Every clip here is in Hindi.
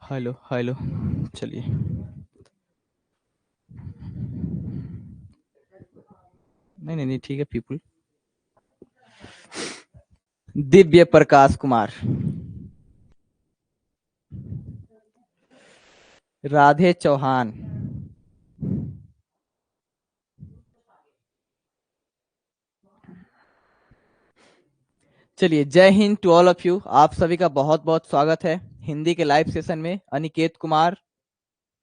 Hello hello. चलिए, नहीं नहीं नहीं, ठीक है। पीपल, दिव्य प्रकाश कुमार, राधे चौहान। चलिए, जय हिंद टू ऑल ऑफ यू। आप सभी का बहुत बहुत स्वागत है हिंदी के लाइव सेशन में। अनिकेत कुमार।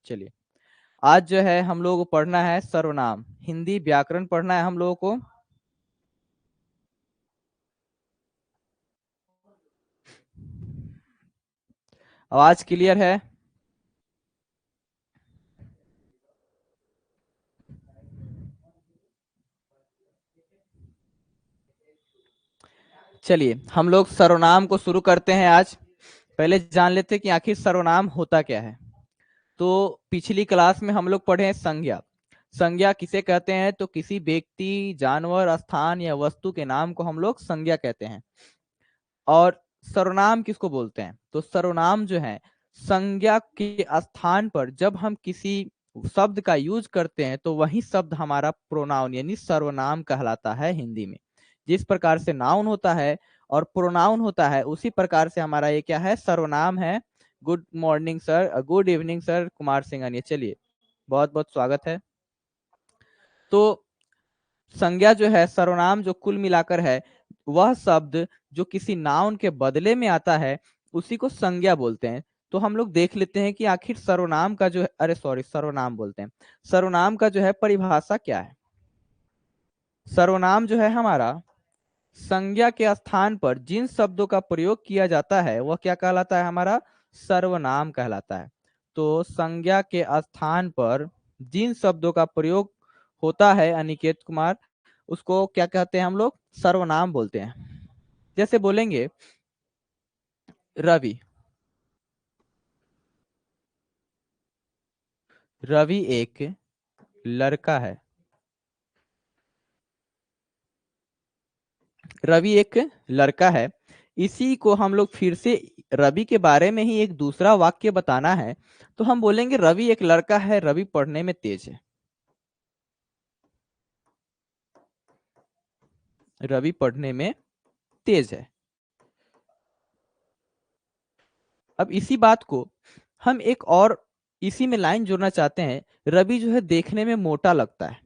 चलिए, आज जो है हम लोगों को पढ़ना है सर्वनाम, हिंदी व्याकरण पढ़ना है हम लोगों को। आवाज क्लियर है? चलिए, हम लोग सर्वनाम को शुरू करते हैं आज। पहले जान लेते हैं कि आखिर सर्वनाम होता क्या है। तो पिछली क्लास में हम लोग पढ़े हैं संज्ञा। संज्ञा किसे कहते हैं? तो किसी व्यक्ति, जानवर, स्थान या वस्तु के नाम को हम लोग संज्ञा कहते हैं। और सर्वनाम किसको बोलते हैं? तो सर्वनाम जो है, संज्ञा के स्थान पर जब हम किसी शब्द का यूज करते हैं तो वही शब्द हमारा प्रोनाउन यानी सर्वनाम कहलाता है हिंदी में। जिस प्रकार से नाउन होता है और प्रोनाउन होता है, उसी प्रकार से हमारा ये क्या है? सर्वनाम है। Good morning sir, good evening sir, Kumar Singh अनिया। चलिए, बहुत बहुत स्वागत है। तो संज्ञा जो है, सर्वनाम जो कुल मिलाकर है, वह शब्द जो किसी नाउन के बदले में आता है उसी को संज्ञा बोलते हैं। तो हम लोग देख लेते हैं कि आखिर सर्वनाम का जो है, अरे सॉरी, सर्वनाम बोलते हैं। सर्वनाम का जो है परिभाषा क्या है? सर्वनाम जो है हमारा, संज्ञा के स्थान पर जिन शब्दों का प्रयोग किया जाता है वह क्या कहलाता है? हमारा सर्वनाम कहलाता है। तो संज्ञा के स्थान पर जिन शब्दों का प्रयोग होता है अनिकेत कुमार, उसको क्या कहते हैं हम लोग? सर्वनाम बोलते हैं। जैसे बोलेंगे रवि। रवि एक लड़का है। रवि एक लड़का है। इसी को हम लोग फिर से रवि के बारे में ही एक दूसरा वाक्य बताना है, तो हम बोलेंगे रवि एक लड़का है, रवि पढ़ने में तेज है। रवि पढ़ने में तेज है। अब इसी बात को हम एक और इसी में लाइन जोड़ना चाहते हैं। रवि जो है देखने में मोटा लगता है।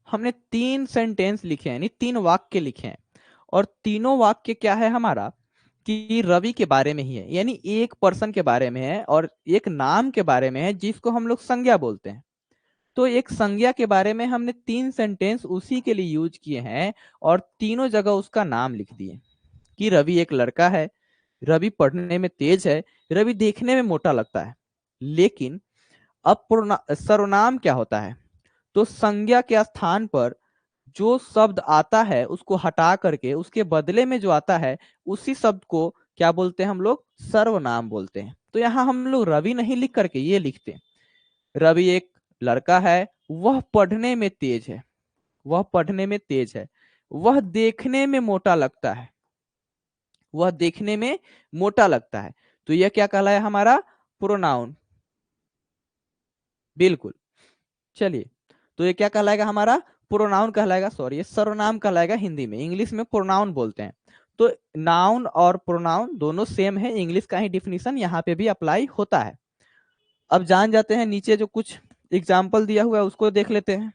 हमने 3 सेंटेंस लिखे हैं, यानी 3 वाक्य लिखे हैं। और तीनों वाक्य क्या है हमारा? कि रवि के बारे में ही है, यानी एक पर्सन के बारे में है और एक नाम के बारे में है जिसको हम लोग संज्ञा बोलते हैं। तो एक संज्ञा के बारे में हमने 3 सेंटेंस उसी के लिए यूज किए हैं और तीनों जगह उसका नाम लिख दिए कि रवि एक लड़का है, रवि पढ़ने में तेज है, रवि देखने में मोटा लगता है। लेकिन अब सर्वनाम क्या होता है? तो संज्ञा के स्थान पर जो शब्द आता है उसको हटा करके उसके बदले में जो आता है उसी शब्द को क्या बोलते हैं हम लोग? सर्वनाम बोलते हैं। तो यहाँ हम लोग रवि नहीं लिख करके ये लिखते हैं, रवि एक लड़का है, वह पढ़ने में तेज है। वह पढ़ने में तेज है। वह देखने में मोटा लगता है। वह देखने में मोटा लगता है। तो यह क्या कहलाया हमारा? प्रोनाउन। बिल्कुल। चलिए, तो ये क्या कहलाएगा हमारा? प्रोनाउन कहलाएगा। सॉरी, ये सर्वनाम कहलाएगा हिंदी में। इंग्लिश में प्रोनाउन बोलते हैं। तो नाउन और प्रोनाउन दोनों सेम है, इंग्लिश का ही डिफिनीशन यहाँ पे भी अप्लाई होता है। अब जान जाते हैं, नीचे जो कुछ एग्जाम्पल दिया हुआ है उसको देख लेते हैं।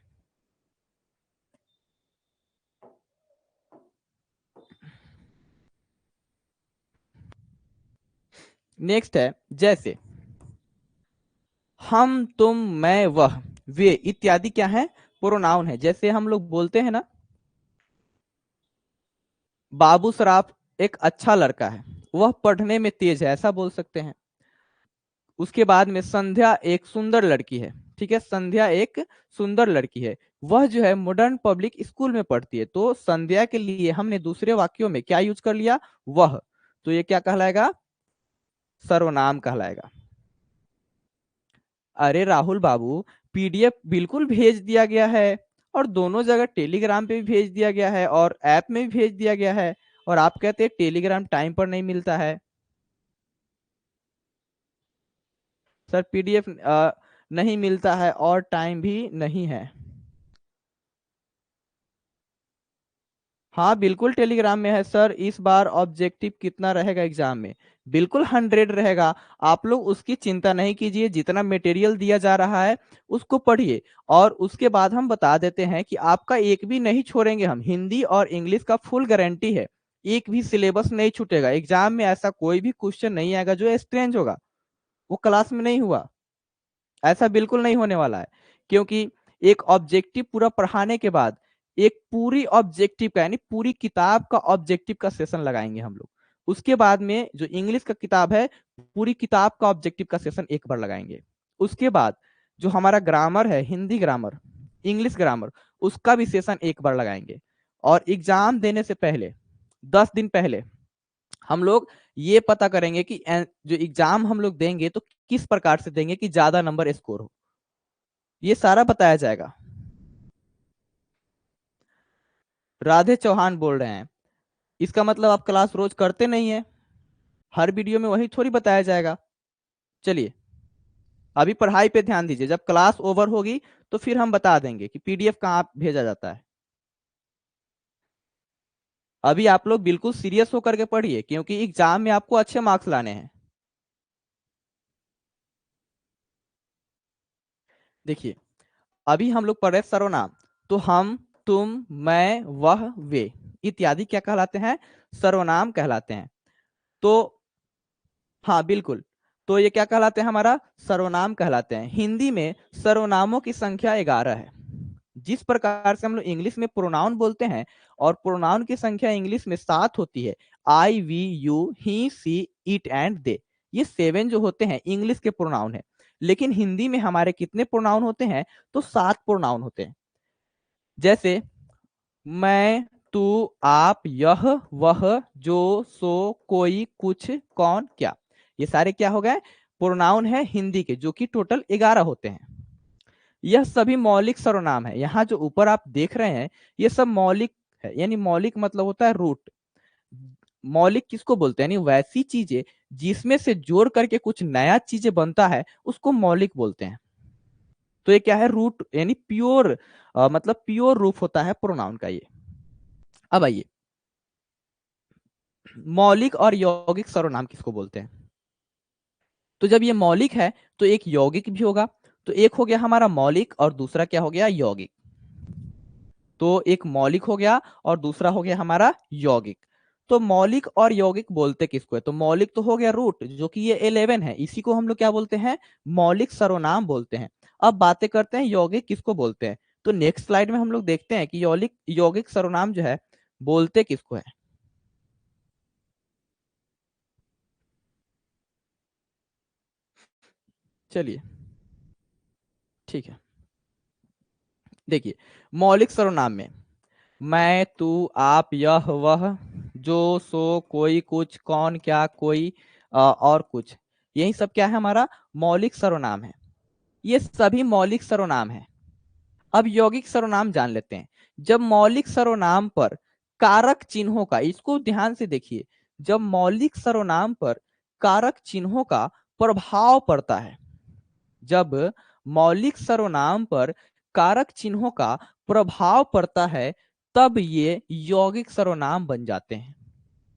नेक्स्ट है, जैसे हम, तुम, मैं, वह, वे इत्यादि क्या है? प्रोनाउन है। जैसे हम लोग बोलते हैं ना, बाबू सराफ एक अच्छा लड़का है, वह पढ़ने में तेज है, ऐसा बोल सकते हैं। उसके बाद में संध्या एक सुंदर लड़की है। ठीक है, संध्या एक सुंदर लड़की है, वह जो है मॉडर्न पब्लिक स्कूल में पढ़ती है। तो संध्या के लिए हमने दूसरे वाक्यों में क्या यूज कर लिया? वह। तो ये क्या कहलाएगा? सर्वनाम कहलाएगा। अरे राहुल बाबू, पीडीएफ बिल्कुल भेज दिया गया है, और दोनों जगह टेलीग्राम पे भी भेज दिया गया है और ऐप में भी भेज दिया गया है, और आप कहते हैं टेलीग्राम टाइम पर नहीं मिलता है। सर पीडीएफ नहीं मिलता है और टाइम भी नहीं है। हाँ बिल्कुल टेलीग्राम में है सर। इस बार ऑब्जेक्टिव कितना रहेगा एग्जाम में? बिल्कुल 100 रहेगा। आप लोग उसकी चिंता नहीं कीजिए, जितना मटेरियल दिया जा रहा है उसको पढ़िए, और उसके बाद हम बता देते हैं कि आपका एक भी नहीं छोड़ेंगे हम। हिंदी और इंग्लिश का फुल गारंटी है, एक भी सिलेबस नहीं छूटेगा। एग्जाम में ऐसा कोई भी क्वेश्चन नहीं आएगा जो स्ट्रेंज होगा, वो क्लास में नहीं हुआ, ऐसा बिल्कुल नहीं होने वाला है। क्योंकि एक ऑब्जेक्टिव पूरा पढ़ाने के बाद एक पूरी ऑब्जेक्टिव का, यानी पूरी किताब का ऑब्जेक्टिव का सेशन लगाएंगे हम लोग। उसके बाद में जो इंग्लिश का किताब है, पूरी किताब का ऑब्जेक्टिव का सेशन एक बार लगाएंगे। उसके बाद जो हमारा ग्रामर है, हिंदी ग्रामर, इंग्लिश ग्रामर, उसका भी सेशन एक बार लगाएंगे। और एग्जाम देने से पहले 10 दिन पहले हम लोग ये पता करेंगे कि जो एग्जाम हम लोग देंगे तो किस प्रकार से देंगे कि ज्यादा नंबर स्कोर हो, ये सारा बताया जाएगा। राधे चौहान बोल रहे हैं, इसका मतलब आप क्लास रोज करते नहीं है? हर वीडियो में वही थोड़ी बताया जाएगा। चलिए अभी पढ़ाई पे ध्यान दीजिए, जब क्लास ओवर होगी तो फिर हम बता देंगे कि पीडीएफ कहाँ भेजा जाता है। अभी आप लोग बिल्कुल सीरियस होकर के पढ़िए, क्योंकि एग्जाम में आपको अच्छे मार्क्स लाने हैं। देखिए अभी हम लोग पढ़ रहे हैं सर्वनाम, तो हम, तुम, मैं, वह, वे इत्यादि क्या कहलाते हैं? सर्वनाम कहलाते हैं। तो हाँ बिल्कुल, तो ये क्या कहलाते हैं? हमारा सर्वनाम कहलाते हैं। हिंदी में सर्वनामों की संख्या 11 है। जिस प्रकार से हम लोग इंग्लिश में प्रोनाउन बोलते हैं, और प्रोनाउन की संख्या इंग्लिश में 7 होती है, I, we, you, he, she, it and they, ये 7 जो होते हैं इंग्लिश के प्रोनाउन है। लेकिन हिंदी में हमारे कितने प्रोनाउन होते हैं? तो 7 प्रोनाउन होते हैं। जैसे मैं, तू, आप, यह, वह, जो, सो, कोई, कुछ, कौन, क्या, ये सारे क्या हो गए? प्रोनाउन है हिंदी के, जो कि टोटल 11 होते हैं। यह सभी मौलिक सर्वनाम है। यहाँ जो ऊपर आप देख रहे हैं ये सब मौलिक है, यानी मौलिक मतलब होता है रूट। मौलिक किसको बोलते हैं? यानी वैसी चीजें जिसमें से जोड़ करके कुछ नया चीजें बनता है, उसको मौलिक बोलते हैं। तो ये क्या है? रूट, यानी प्योर, मतलब प्योर रूप होता है प्रोनाउन का ये। अब आइए, मौलिक और यौगिक सर्वनाम किसको बोलते हैं? तो जब ये मौलिक है तो एक यौगिक भी होगा। तो एक हो गया हमारा मौलिक और दूसरा क्या हो गया? यौगिक। तो एक मौलिक हो गया और दूसरा हो गया हमारा यौगिक। तो मौलिक और यौगिक बोलते किसको है? तो मौलिक तो हो गया रूट, जो कि ये 11 है, इसी को हम लोग क्या बोलते हैं? मौलिक सर्वनाम बोलते हैं। अब बातें करते हैं यौगिक किसको बोलते हैं। तो नेक्स्ट स्लाइड में हम लोग देखते हैं कि यौगिक यौगिक सर्वनाम जो है बोलते किसको है। चलिए ठीक है, देखिए मौलिक सर्वनाम में मैं, तू, आप, यह, वह, जो, सो, कोई, कुछ, कौन, क्या, कोई, और कुछ, यही सब क्या है? हमारा मौलिक सर्वनाम है। ये सभी मौलिक सर्वनाम है। अब यौगिक सर्वनाम जान लेते हैं। जब मौलिक सर्वनाम पर कारक चिन्हों का, इसको ध्यान से देखिए, जब मौलिक सर्वनाम पर कारक चिन्हों का प्रभाव पड़ता है, जब मौलिक सर्वनाम पर कारक चिन्हों का प्रभाव पड़ता है, तब ये यौगिक सर्वनाम बन जाते हैं।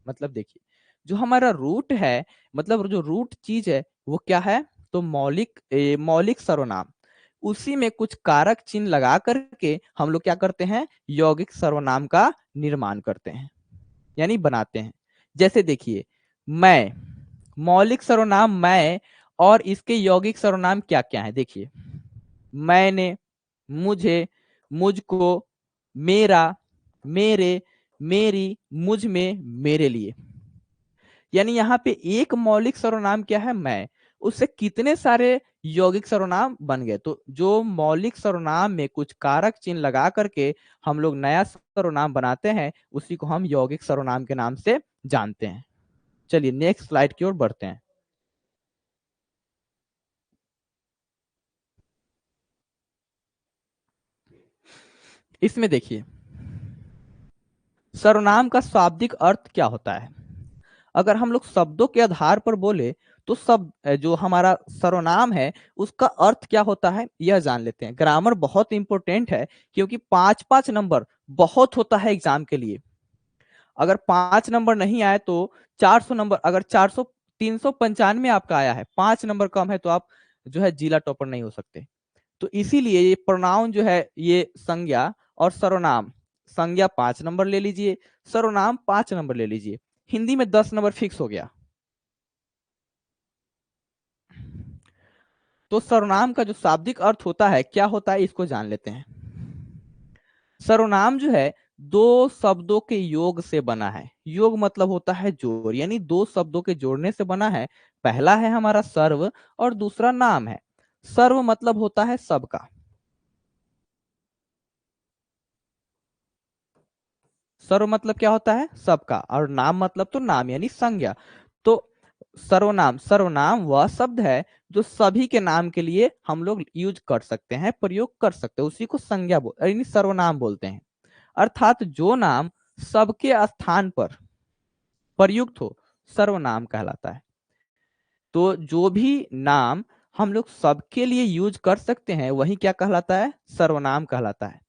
मतलब देखिए, जो हमारा रूट है, मतलब जो रूट चीज है वो क्या है? तो मौलिक सर्वनाम, उसी में कुछ कारक चिन्ह लगा करके हम लोग क्या करते हैं? यौगिक सर्वनाम का निर्माण करते हैं, यानी बनाते हैं। जैसे देखिए, मैं, मौलिक सर्वनाम मैं, और इसके यौगिक सर्वनाम क्या क्या है? देखिए, मैंने, मुझे, मुझको, मेरा, मेरे, मेरी, मुझ में, मेरे लिए। यानी यहाँ पे एक मौलिक सर्वनाम क्या है? मैं, उससे कितने सारे यौगिक सर्वनाम बन गए। तो जो मौलिक सर्वनाम में कुछ कारक चिन्ह लगा करके हम लोग नया सर्वनाम बनाते हैं, उसी को हम यौगिक सर्वनाम के नाम से जानते हैं। चलिए नेक्स्ट स्लाइड की ओर बढ़ते हैं। इसमें देखिए सर्वनाम का शाब्दिक अर्थ क्या होता है। अगर हम लोग शब्दों के आधार पर बोले तो सब जो हमारा सर्वनाम है उसका अर्थ क्या होता है यह जान लेते हैं। ग्रामर बहुत इंपॉर्टेंट है क्योंकि 5-5 नंबर बहुत होता है एग्जाम के लिए। अगर 5 नंबर नहीं आए तो 400 नंबर, अगर 395 आपका आया है, 5 नंबर कम है तो आप जो है जिला टॉपर नहीं हो सकते। तो इसीलिए ये प्रोनाउन जो है ये संज्ञा और सर्वनाम, संज्ञा 5 नंबर ले लीजिए, सर्वनाम 5 नंबर ले लीजिए, हिंदी में 10 नंबर फिक्स हो गया। तो सर्वनाम का जो शाब्दिक अर्थ होता है क्या होता है इसको जान लेते हैं। सर्वनाम जो है दो शब्दों के योग से बना है। योग मतलब होता है जोड़, यानी दो शब्दों के जोड़ने से बना है। पहला है हमारा सर्व और दूसरा नाम है। सर्व मतलब होता है सबका, सर्व मतलब क्या होता है सबका, और नाम मतलब तो नाम यानी संज्ञा। तो सर्वनाम, सर्वनाम वह शब्द है जो सभी के नाम के लिए हम लोग यूज कर सकते हैं, प्रयोग कर सकते हैं, उसी को संज्ञा यानी सर्वनाम बोलते हैं। अर्थात जो नाम सबके स्थान पर प्रयुक्त हो सर्वनाम कहलाता है। तो जो भी नाम हम लोग सबके लिए यूज कर सकते हैं वही क्या कहलाता है, सर्वनाम कहलाता है।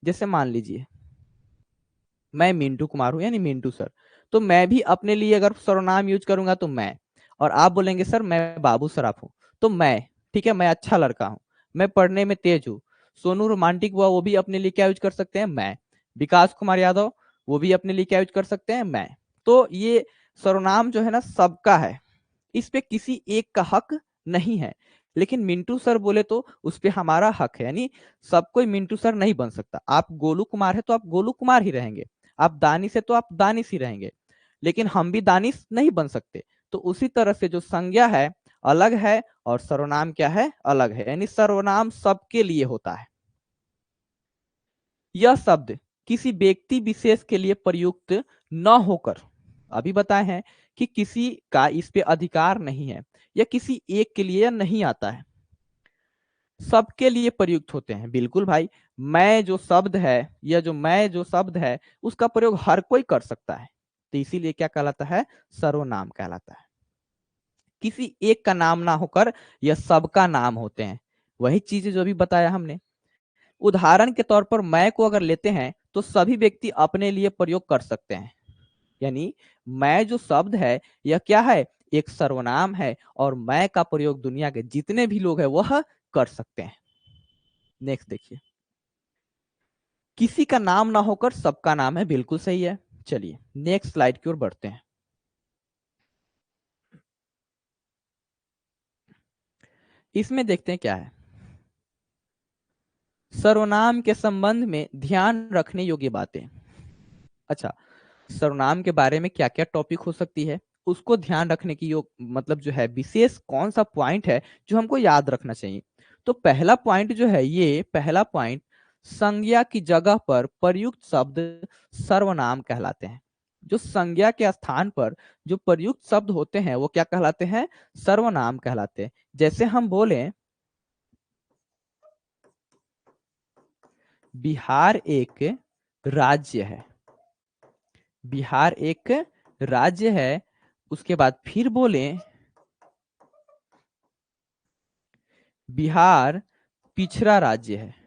जैसे मान लीजिए मैं मिंटू कुमार हूं यानी मिंटू सर, तो मैं भी अपने लिए अगर सर्वनाम यूज करूंगा तो मैं, और आप बोलेंगे सर मैं बाबू सराफ हूं तो मैं, ठीक है, मैं अच्छा लड़का हूं, मैं पढ़ने में तेज हूँ, सोनू रोमांटिक हुआ वो भी अपने लिए क्या यूज कर सकते हैं मैं, विकास कुमार यादव वो भी अपने लिए क्या यूज कर सकते हैं मैं। तो ये सर्वनाम जो है ना सबका है, इस पे किसी एक का हक नहीं है। लेकिन मिंटू सर बोले तो उस पे हमारा हक है, यानी सब कोई मिंटू सर नहीं बन सकता। आप गोलू कुमार है तो आप गोलू कुमार ही रहेंगे, आप दानिश है तो आप दानिश ही रहेंगे, लेकिन हम भी दानिश नहीं बन सकते। तो उसी तरह से जो संज्ञा है अलग है और सर्वनाम क्या है अलग है, यानी सर्वनाम सबके लिए होता है। यह शब्द किसी व्यक्ति विशेष के लिए प्रयुक्त न होकर, अभी बताए हैं कि किसी का इस पे अधिकार नहीं है, या किसी एक के लिए नहीं आता है, सबके लिए प्रयुक्त होते हैं। बिल्कुल भाई, मैं जो शब्द है या जो मैं जो शब्द है उसका प्रयोग हर कोई कर सकता है, तो इसीलिए क्या कहलाता है, सर्वनाम कहलाता है। किसी एक का नाम ना होकर यह सबका नाम होते हैं। वही चीज जो भी बताया हमने। उदाहरण के तौर पर मैं को अगर लेते हैं तो सभी व्यक्ति अपने लिए प्रयोग कर सकते हैं, यानी मैं जो शब्द है यह क्या है, एक सर्वनाम है, और मैं का प्रयोग दुनिया के जितने भी लोग हैं वह कर सकते हैं। नेक्स्ट देखिए, किसी का नाम ना होकर सबका नाम है, बिल्कुल सही है। चलिए नेक्स्ट स्लाइड की ओर बढ़ते हैं। इसमें देखते हैं क्या है, सर्वनाम के संबंध में ध्यान रखने योग्य बातें। अच्छा, सर्वनाम के बारे में क्या क्या टॉपिक हो सकती है उसको ध्यान रखने की योग मतलब जो है विशेष कौन सा पॉइंट है जो हमको याद रखना चाहिए। तो पहला पॉइंट जो है, ये पहला पॉइंट, संज्ञा की जगह पर प्रयुक्त शब्द सर्वनाम कहलाते हैं। जो संज्ञा के स्थान पर जो प्रयुक्त शब्द होते हैं वो क्या कहलाते हैं, सर्वनाम कहलाते हैं। जैसे हम बोले बिहार एक राज्य है, बिहार एक राज्य है, उसके बाद फिर बोले बिहार पिछड़ा राज्य है।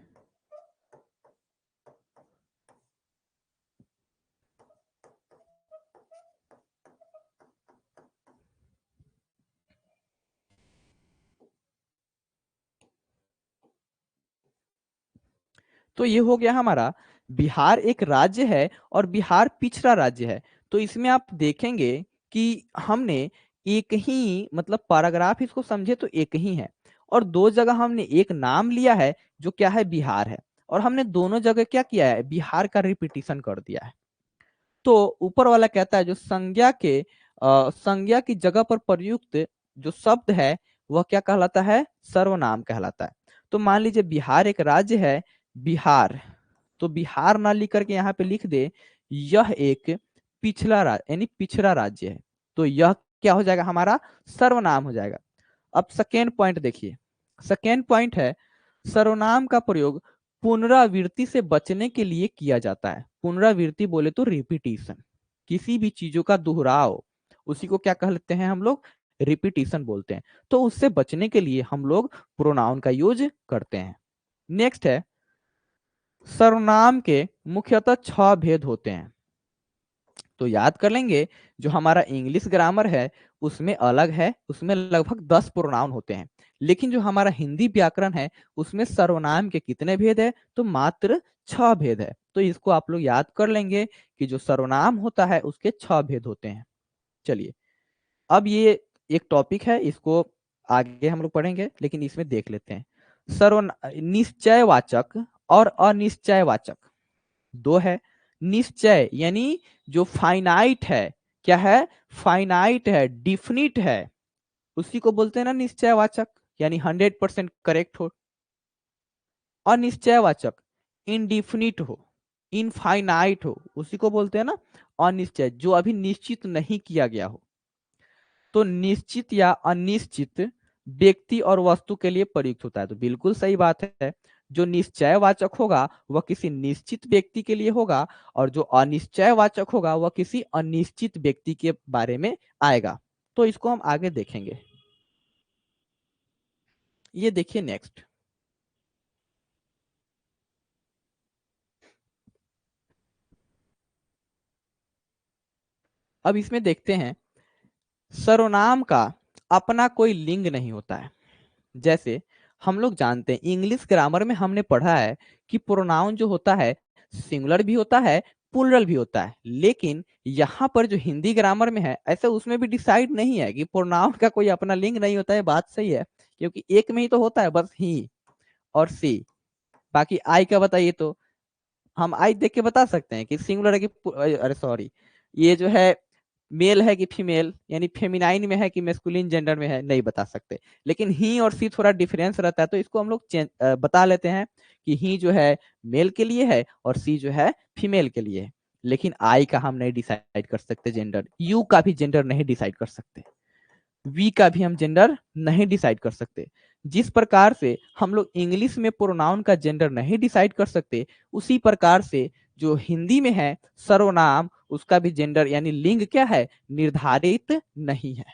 तो ये हो गया हमारा, बिहार एक राज्य है और बिहार पिछड़ा राज्य है। तो इसमें आप देखेंगे कि हमने एक ही मतलब पैराग्राफ इसको समझे तो एक ही है, और दो जगह हमने एक नाम लिया है जो क्या है बिहार है, और हमने दोनों जगह क्या किया है, बिहार का रिपीटिशन कर दिया है। तो ऊपर वाला कहता है जो संज्ञा के संज्ञा की जगह पर प्रयुक्त जो शब्द है वह क्या कहलाता है, सर्वनाम कहलाता है। तो मान लीजिए बिहार एक राज्य है, बिहार, तो बिहार ना लिख करके यहाँ पे लिख दे यह एक पिछला राज्य यानी पिछड़ा राज्य है। तो यह क्या हो जाएगा, हमारा सर्वनाम हो जाएगा। अब सेकेंड पॉइंट देखिए, सेकेंड पॉइंट है सर्वनाम का प्रयोग पुनरावृत्ति से बचने के लिए किया जाता है। पुनरावृत्ति बोले तो रिपीटिशन, किसी भी चीजों का दोहराव, उसी को क्या कहते हैं हम लोग, रिपीटिशन बोलते हैं। तो उससे बचने के लिए हम लोग प्रोनाउन का यूज करते हैं। नेक्स्ट है, सर्वनाम के मुख्यतः 6 भेद होते हैं। तो याद कर लेंगे, जो हमारा इंग्लिश ग्रामर है उसमें अलग है, उसमें लगभग 10 प्रोनाउन होते हैं। लेकिन जो हमारा हिंदी व्याकरण है उसमें सर्वनाम के कितने भेद है, तो मात्र 6 भेद है। तो इसको आप लोग याद कर लेंगे कि जो सर्वनाम होता है उसके 6 भेद होते हैं। चलिए, अब ये एक टॉपिक है, इसको आगे हम लोग पढ़ेंगे, लेकिन इसमें देख लेते हैं। सर्व निश्चयवाचक और अनिश्चयवाचक दो है। निश्चय यानी जो फाइनाइट है, क्या है, फाइनाइट है, डिफिनिट है, उसी को बोलते हैं ना निश्चयवाचक, यानी 100% करेक्ट हो। अनिश्चयवाचक इनडिफिनिट हो, इनफाइनाइट हो, उसी को बोलते हैं ना अनिश्चय, जो अभी निश्चित नहीं किया गया हो। तो निश्चित या अनिश्चित व्यक्ति और वस्तु के लिए प्रयुक्त होता है। तो बिल्कुल सही बात है, जो निश्चयवाचक होगा वह किसी निश्चित व्यक्ति के लिए होगा, और जो अनिश्चयवाचक होगा वह किसी अनिश्चित व्यक्ति के बारे में आएगा। तो इसको हम आगे देखेंगे। ये देखिए नेक्स्ट, अब इसमें देखते हैं, सर्वनाम का अपना कोई लिंग नहीं होता है। जैसे हम लोग जानते हैं, इंग्लिश ग्रामर में हमने पढ़ा है कि प्रोनाउन जो होता है सिंगुलर भी होता है, प्लूरल भी होता है। लेकिन यहाँ पर जो हिंदी ग्रामर में है, ऐसे उसमें भी डिसाइड नहीं है कि प्रोनाउन का कोई अपना लिंग नहीं होता है। बात सही है, क्योंकि एक में ही तो होता है बस ही और सी। बाकी आई का बताइए, तो हम आई देख के बता सकते हैं कि सिंगुलर है कि अरे सॉरी, ये जो है मेल है कि फीमेल, यानी फेमिनाइन में है कि मेस्कुलिन जेंडर में है, नहीं बता सकते। लेकिन ही और सी थोड़ा डिफरेंस रहता है, तो इसको हम लोग बता लेते हैं कि ही जो है मेल के लिए है और सी जो है फीमेल के लिए है। लेकिन आई का हम नहीं डिसाइड कर सकते जेंडर, यू का भी जेंडर नहीं डिसाइड कर सकते, वी का भी हम जेंडर नहीं डिसाइड कर सकते। जिस प्रकार से हम लोग इंग्लिश में प्रोनाउन का जेंडर नहीं डिसाइड कर सकते, उसी प्रकार से जो हिंदी में है सर्वनाम, उसका भी जेंडर यानी लिंग क्या है, निर्धारित नहीं है।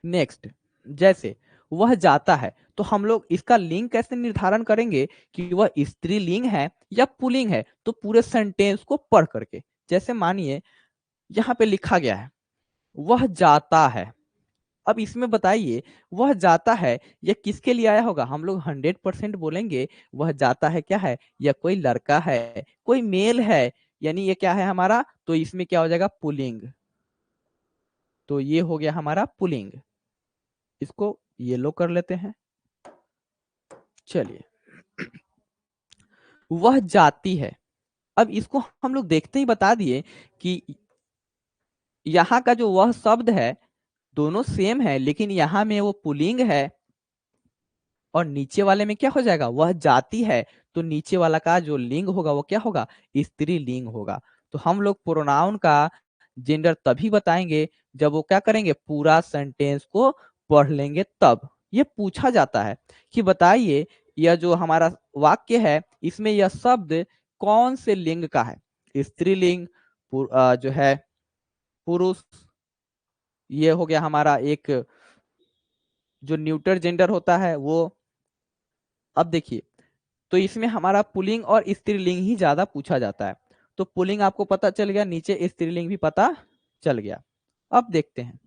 नेक्स्ट, जैसे वह जाता है, तो हम लोग इसका लिंग कैसे निर्धारण करेंगे कि वह स्त्रीलिंग है या पुल्लिंग है, तो पूरे सेंटेंस को पढ़ करके। जैसे मानिए यहाँ पे लिखा गया है वह जाता है, अब इसमें बताइए वह जाता है यह किसके लिए आया होगा, हम लोग 100% बोलेंगे वह जाता है क्या है, यह कोई लड़का है, कोई मेल है, यानी ये क्या है हमारा, तो इसमें क्या हो जाएगा, पुलिंग। तो ये हो गया हमारा पुलिंग। इसको येलो कर लेते हैं। चलिए, वह जाती है, अब इसको हम लोग देखते ही बता दिए कि यहाँ का जो वह शब्द है दोनों सेम है, लेकिन यहाँ में वो पुलिंग है और नीचे वाले में क्या हो जाएगा, वह जाति है। तो नीचे वाला का जो लिंग होगा वो क्या होगा, स्त्री लिंग होगा। तो हम लोग प्रोनाउन का जेंडर तभी बताएंगे जब वो क्या करेंगे, पूरा सेंटेंस को पढ़ लेंगे। तब ये पूछा जाता है कि बताइए यह जो हमारा वाक्य है इसमें यह शब्द कौन से लिंग का है, स्त्रीलिंग, जो है पुरुष, ये हो गया हमारा एक जो न्यूटर जेंडर होता है वो। अब देखिए, तो इसमें हमारा पुल्लिंग और स्त्रीलिंग ही ज्यादा पूछा जाता है। तो पुल्लिंग आपको पता चल गया, नीचे स्त्रीलिंग भी पता चल गया। अब देखते हैं,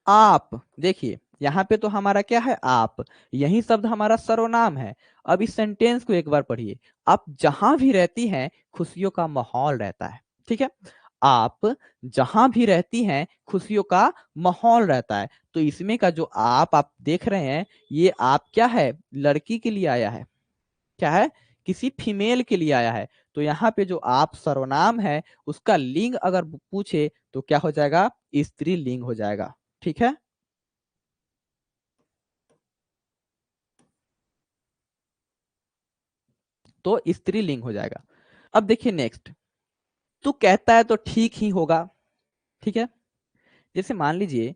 आप देखिए यहाँ पे तो हमारा क्या है, आप, यही शब्द हमारा सर्वनाम है। अब इस सेंटेंस को एक बार पढ़िए, आप जहां भी रहती हैं खुशियों का माहौल रहता है। ठीक है, आप जहां भी रहती हैं खुशियों का माहौल रहता है। तो इसमें का जो आप देख रहे हैं, ये आप क्या है, लड़की के लिए आया है, क्या है, किसी फीमेल के लिए आया है। तो यहाँ पे जो आप सर्वनाम है उसका लिंग अगर पूछे तो क्या हो जाएगा, स्त्री लिंग हो जाएगा। ठीक है, तो स्त्रीलिंग हो जाएगा। अब देखिए नेक्स्ट, तू कहता है तो ठीक ही होगा। ठीक है, जैसे मान लीजिए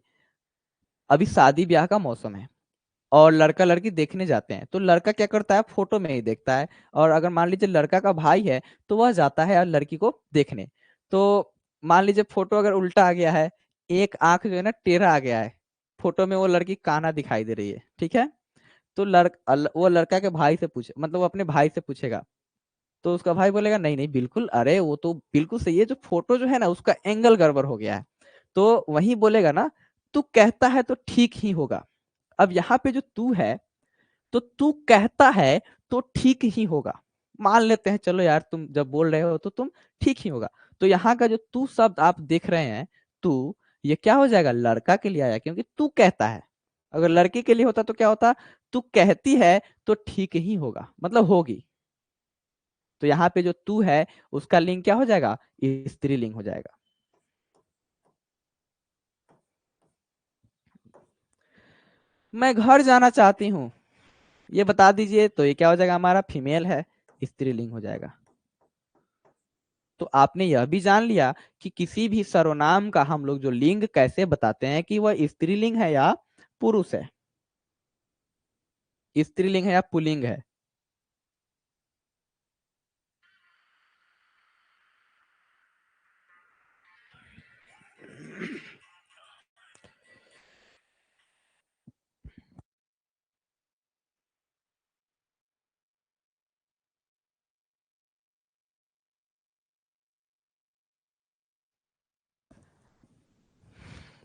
अभी शादी ब्याह का मौसम है और लड़का लड़की देखने जाते हैं, तो लड़का क्या करता है, फोटो में ही देखता है। और अगर मान लीजिए लड़का का भाई है तो वह जाता है यार लड़की को देखने। तो मान लीजिए फोटो अगर उल्टा आ गया है, एक आंख जो है ना टेढ़ा आ गया है, फोटो में वो लड़की काना दिखाई दे रही है, ठीक है। तो वो लड़का के भाई से पूछे, मतलब वो अपने भाई से पूछेगा, तो उसका भाई बोलेगा नहीं नहीं बिल्कुल, अरे वो तो बिल्कुल सही है, जो फोटो जो है ना उसका एंगल गड़बड़ हो गया है। तो वही बोलेगा ना, तू कहता है तो ठीक ही होगा। अब यहाँ पे जो तू है, तो तू कहता है तो ठीक ही होगा, मान लेते हैं, चलो यार तुम जब बोल रहे हो तो तुम ठीक ही होगा। तो यहाँ का जो तू शब्द आप देख रहे हैं, तू, ये क्या हो जाएगा, लड़का के लिए आया, क्योंकि तू कहता है। अगर लड़की के लिए होता तो क्या होता, तू कहती है तो ठीक ही होगा, मतलब होगी। तो यहाँ पे जो तू है उसका लिंग क्या हो जाएगा, स्त्रीलिंग हो जाएगा। मैं घर जाना चाहती हूँ, ये बता दीजिए, तो ये क्या हो जाएगा, हमारा फीमेल है, स्त्रीलिंग हो जाएगा। तो आपने यह भी जान लिया कि किसी भी सर्वनाम का हम लोग जो लिंग कैसे बताते हैं कि वह स्त्रीलिंग है या पुरुष है, स्त्रीलिंग है या पुल्लिंग है।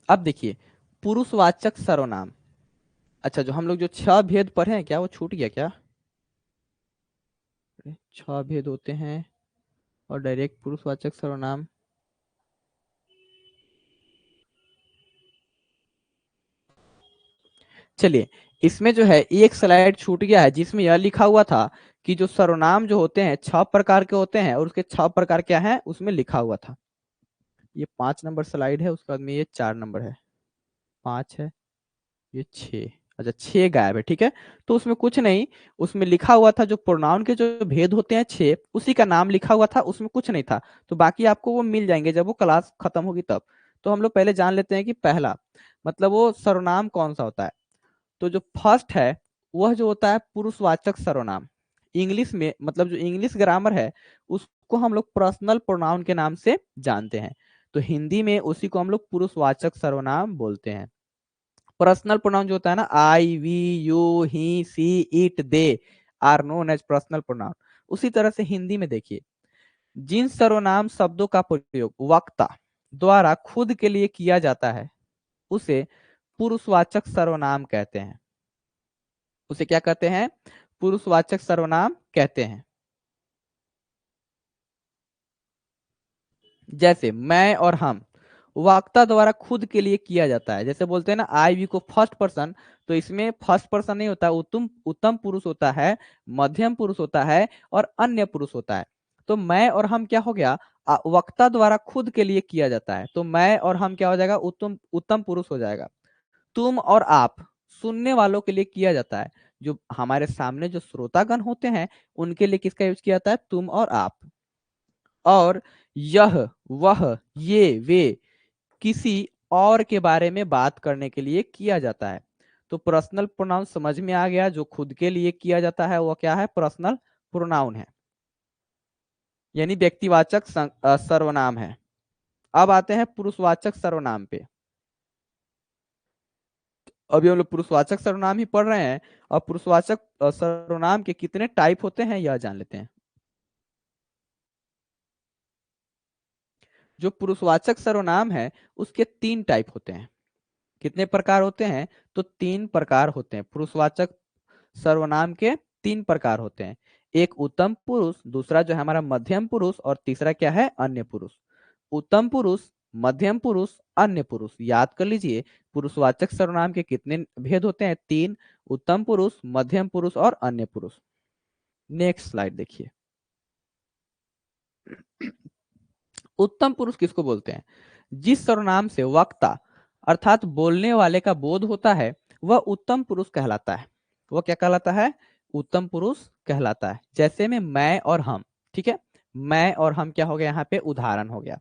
अब देखिए, पुरुषवाचक सर्वनाम, अच्छा जो हम लोग जो 6 भेद पढ़े हैं, क्या वो छूट गया क्या, 6 भेद होते हैं और डायरेक्ट पुरुषवाचक सर्वनाम। चलिए, इसमें जो है एक स्लाइड छूट गया है, जिसमें यह लिखा हुआ था कि जो सर्वनाम जो होते हैं 6 प्रकार के होते हैं, और उसके 6 प्रकार क्या है उसमें लिखा हुआ था। ये 5 नंबर स्लाइड है, उसके बाद में ये 4 नंबर है, 5 है, ये 6, अच्छा 6 गायब है, ठीक है। तो उसमें कुछ नहीं, उसमें लिखा हुआ था जो प्रोनाउन के जो भेद होते हैं 6, उसी का नाम लिखा हुआ था, उसमें कुछ नहीं था। तो बाकी आपको वो मिल जाएंगे जब वो क्लास खत्म होगी तब। तो हम लोग पहले जान लेते हैं कि पहला मतलब वो सर्वनाम कौन सा होता है। तो जो फर्स्ट है वह जो होता है पुरुषवाचक सर्वनाम, इंग्लिश में मतलब जो इंग्लिश ग्रामर है उसको हम लोग पर्सनल प्रोनाउन के नाम से जानते हैं। तो हिंदी में उसी को हम लोग पुरुषवाचक सर्वनाम बोलते हैं। पर्सनल प्रोनाउन जो होता है ना, I we you he she it they are known as personal pronoun. उसी तरह से हिंदी में देखिए, जिन सर्वनाम शब्दों का प्रयोग वक्ता द्वारा खुद के लिए किया जाता है उसे पुरुषवाचक सर्वनाम कहते हैं। उसे क्या कहते हैं, पुरुषवाचक सर्वनाम कहते हैं। जैसे मैं और हम, वक्ता द्वारा खुद के लिए किया जाता है, जैसे बोलते हैं ना आई वी को फर्स्ट पर्सन, तो इसमें फर्स्ट पर्सन नहीं होता, उत्तम उत्तम पुरुष होता है, मध्यम पुरुष होता है और अन्य पुरुष होता है। तो मैं और हम क्या हो गया, वक्ता द्वारा खुद के लिए किया जाता है, तो मैं और हम क्या हो जाएगा, उत्तम उत्तम पुरुष हो जाएगा। तुम और आप सुनने वालों के लिए किया जाता है, जो हमारे सामने जो श्रोतागण होते हैं उनके लिए किसका यूज किया जाता है, तुम और आप। और यह वह ये वे किसी और के बारे में बात करने के लिए किया जाता है। तो पर्सनल प्रोनाउन समझ में आ गया, जो खुद के लिए किया जाता है वो क्या है, पर्सनल प्रोनाउन है, यानी व्यक्तिवाचक सर्वनाम है। अब आते हैं पुरुषवाचक सर्वनाम पे। अभी हम लोग पुरुषवाचक सर्वनाम ही पढ़ रहे हैं, और पुरुषवाचक सर्वनाम के कितने टाइप होते हैं यह जान लेते हैं। जो पुरुषवाचक सर्वनाम है उसके 3 टाइप होते हैं। कितने प्रकार होते हैं, तो 3 प्रकार होते हैं पुरुषवाचक सर्वनाम के, 3 प्रकार होते हैं। एक उत्तम पुरुष, दूसरा जो है हमारा मध्यम पुरुष, और तीसरा क्या है, अन्य पुरुष। उत्तम पुरुष, मध्यम पुरुष, अन्य पुरुष, याद कर लीजिए पुरुषवाचक सर्वनाम के कितने भेद होते हैं, 3, उत्तम पुरुष, मध्यम पुरुष और अन्य पुरुष। नेक्स्ट स्लाइड देखिए। उत्तम पुरुष किसको बोलते हैं, जिस सर्वनाम से वक्ता अर्थात बोलने वाले का बोध होता है वह उत्तम पुरुष कहलाता है। वह क्या कहलाता है, उत्तम पुरुष कहलाता है। जैसे में मैं और हम, ठीक है, मैं और हम क्या हो गया, यहाँ पे उदाहरण हो गया।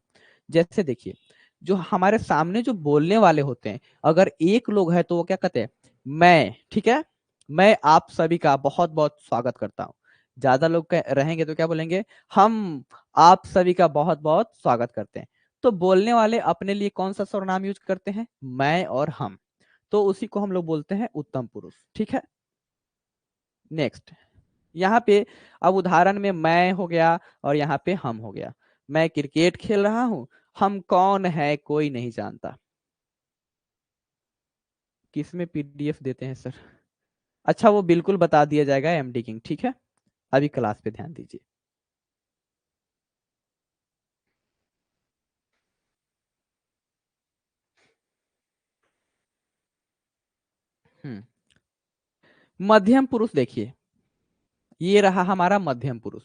जैसे देखिए, जो हमारे सामने जो बोलने वाले होते हैं, अगर एक लोग है तो वो क्या कहते हैं, मैं, ठीक है, मैं आप सभी का बहुत बहुत स्वागत करता हूँ। ज्यादा लोग रहेंगे तो क्या बोलेंगे, हम आप सभी का बहुत बहुत स्वागत करते हैं। तो बोलने वाले अपने लिए कौन सा सर्वनाम यूज करते हैं, मैं और हम, तो उसी को हम लोग बोलते हैं उत्तम पुरुष, ठीक है। नेक्स्ट, यहाँ पे अब उदाहरण में मैं हो गया और यहाँ पे हम हो गया। मैं क्रिकेट खेल रहा हूं, हम कौन है कोई नहीं जानता। किसमें पीडीएफ देते हैं सर? अच्छा, वो बिल्कुल बता दिया जाएगा एमडी किंग, ठीक है, अभी क्लास पे ध्यान दीजिए। हम्म मध्यम पुरुष देखिए, ये रहा हमारा मध्यम पुरुष।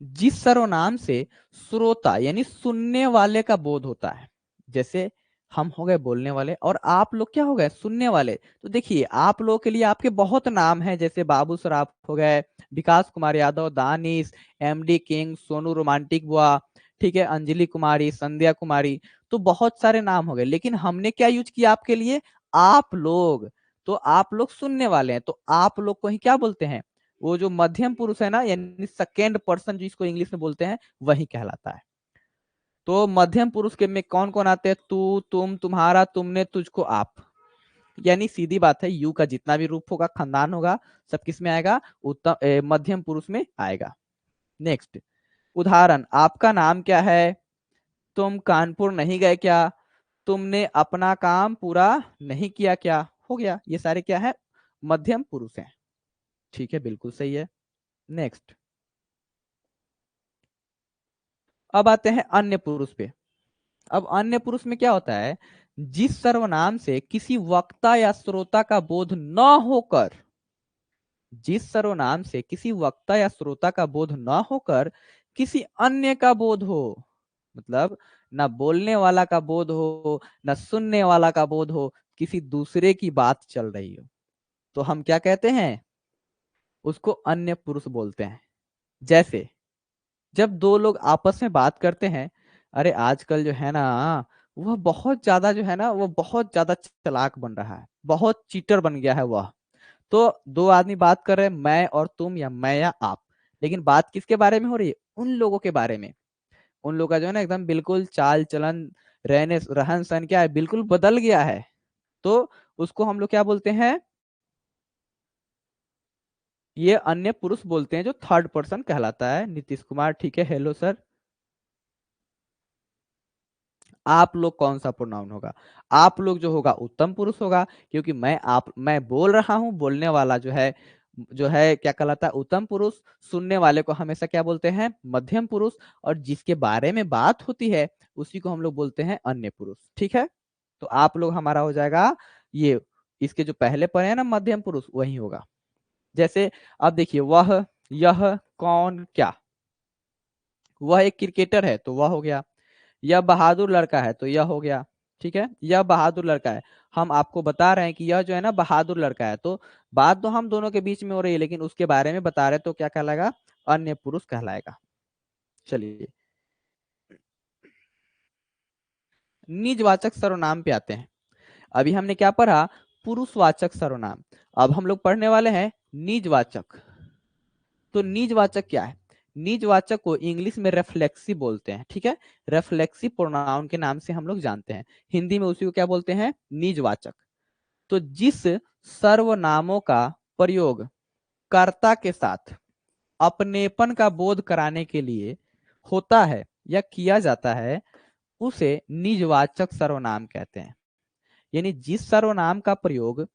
जिस सर्वनाम से श्रोता यानी सुनने वाले का बोध होता है, जैसे हम हो गए बोलने वाले और आप लोग क्या हो गए, सुनने वाले। तो देखिए, आप लोगों के लिए आपके बहुत नाम हैं, जैसे बाबू सराफ हो गए, Vikas Kumar Yadav, Danish, MD King, Sonu romantic बुआ, ठीक है, अंजलि कुमारी, संध्या कुमारी, तो बहुत सारे नाम हो गए। लेकिन हमने क्या यूज किया आपके लिए, आप लोग। तो आप लोग सुनने वाले हैं, तो आप लोग को ही क्या बोलते हैं, वो जो मध्यम पुरुष है ना, यानी सेकेंड पर्सन जिसको इंग्लिश में बोलते हैं, वही कहलाता है। तो मध्यम पुरुष के में कौन कौन आते हैं, तू, तुम, तुम्हारा, तुमने, तुझको, आप। यानी सीधी बात है, यू का जितना भी रूप होगा, खानदान होगा, सब किस में आएगा, उत्तम मध्यम पुरुष में आएगा। नेक्स्ट उदाहरण, आपका नाम क्या है, तुम कानपुर नहीं गए क्या, तुमने अपना काम पूरा नहीं किया क्या, हो गया। ये सारे क्या है, मध्यम पुरुष हैं, ठीक है, बिल्कुल सही है। नेक्स्ट, अब आते हैं अन्य पुरुष पे। अब अन्य पुरुष में क्या होता है, जिस सर्वनाम से किसी वक्ता या श्रोता का बोध न होकर, जिस सर्वनाम से किसी वक्ता या श्रोता का बोध न होकर किसी अन्य का बोध हो, मतलब ना बोलने वाला का बोध हो, ना सुनने वाला का बोध हो, किसी दूसरे की बात चल रही हो, तो हम क्या कहते हैं, उसको अन्य पुरुष बोलते हैं। जैसे जब दो लोग आपस में बात करते हैं, अरे आजकल जो है ना, वह बहुत ज्यादा जो है ना, वो बहुत ज्यादा चालाक बन रहा है, बहुत चीटर बन गया है वह। तो दो आदमी बात कर रहे हैं, मैं और तुम, या मैं या आप, लेकिन बात किसके बारे में हो रही है, उन लोगों के बारे में। उन लोगों का जो है ना एकदम बिल्कुल चाल चलन, रहने रहन सहन क्या है, बिल्कुल बदल गया है। तो उसको हम लोग क्या बोलते हैं, ये अन्य पुरुष बोलते हैं, जो थर्ड पर्सन कहलाता है। नीतीश कुमार, ठीक है, हेलो सर। आप लोग कौन सा प्रोनाउन होगा, आप लोग जो होगा उत्तम पुरुष होगा, क्योंकि मैं बोल रहा हूं, बोलने वाला जो है क्या कहलाता है, उत्तम पुरुष। सुनने वाले को हमेशा क्या बोलते हैं, मध्यम पुरुष। और जिसके बारे में बात होती है, उसी को हम लोग बोलते हैं अन्य पुरुष, ठीक है। तो आप लोग हमारा हो जाएगा ये, इसके जो पहले पढ़े हैं ना मध्यम पुरुष, वही होगा। जैसे अब देखिए, वह, यह, कौन, क्या। वह एक क्रिकेटर है तो वह हो गया, यह बहादुर लड़का है तो यह हो गया, ठीक है, यह बहादुर लड़का है। हम आपको बता रहे हैं कि यह जो है ना बहादुर लड़का है, तो बात तो हम दोनों के बीच में हो रही है, लेकिन उसके बारे में बता रहे, तो क्या कहलाएगा, अन्य पुरुष कहलाएगा। चलिए, निजवाचक सर्वनाम पे आते हैं। अभी हमने क्या पढ़ा, पुरुषवाचक सर्वनाम। अब हम लोग पढ़ने वाले हैं निजवाचक। तो निजवाचक क्या है, निजवाचक को इंग्लिश में रेफ्लेक्सिव बोलते हैं, ठीक है, रेफ्लेक्सिव प्रोनाउन के नाम से हम लोग जानते हैं। हिंदी में उसी को क्या बोलते हैं, निजवाचक। तो जिस सर्वनामों का प्रयोग कर्ता के साथ अपनेपन का बोध कराने के लिए होता है या किया जाता है, उसे निजवाचक सर्वनाम कहते हैं। यानी जिस सर्वनाम का प्रयोग